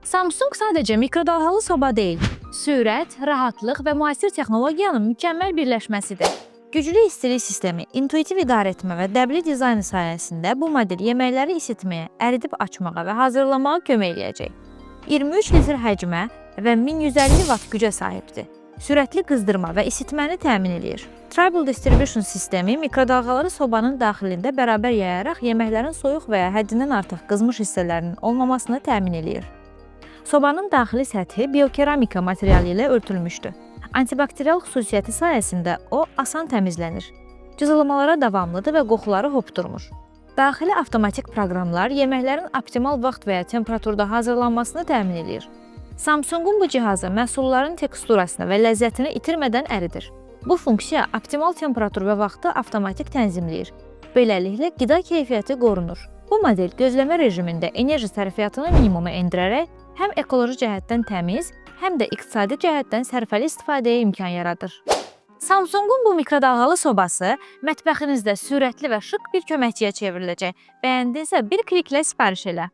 Samsung sadəcə mikrodalğalı soba deyil, sürət, rahatlıq və müasir texnologiyanın mükəmməl birləşməsidir. Güclü istilik sistemi, intuitiv idarə etmə və dəbli dizaynı sayəsində bu model yeməkləri isitməyə, əridib açmağa və hazırlamağa kömək eləyəcək. 23 litr həcmə və 1150 watt gücə sahibdir. Sürətli qızdırma və isitməni təmin edir. Tribal Distribution sistemi mikrodalğaları sobanın daxilində bərabər yayaraq yeməklərin soyuq və ya həddindən artıq qızmış hissələrinin olmamasını təmin edir. Sobanın daxili səthi biokeramika materialı ilə örtülmüşdür. Antibakterial xüsusiyyəti sayəsində o asan təmizlənir. Cızılmalara davamlıdır və qoxuları hopdurmur. Daxili avtomatik proqramlar yeməklərin optimal vaxt və ya temperaturda hazırlanmasını təmin edir. Samsung'un bu cihazı məhsulların teksturasını və ləzzətini itirmədən əridir. Bu funksiya optimal temperatur və vaxtı avtomatik tənzimləyir. Beləliklə, qida keyfiyyəti qorunur. Bu model gözləmə rejimində enerji sərfiyyatını minimuma endirərək həm ekoloji cəhətdən təmiz, həm də iqtisadi cəhətdən sərfəli istifadəyə imkan yaradır. Samsung'un bu mikrodalğalı sobası mətbəxinizdə sürətli və şıq bir köməkçiyə çevriləcək. Bəyəndinsə bir kliklə sifariş elə.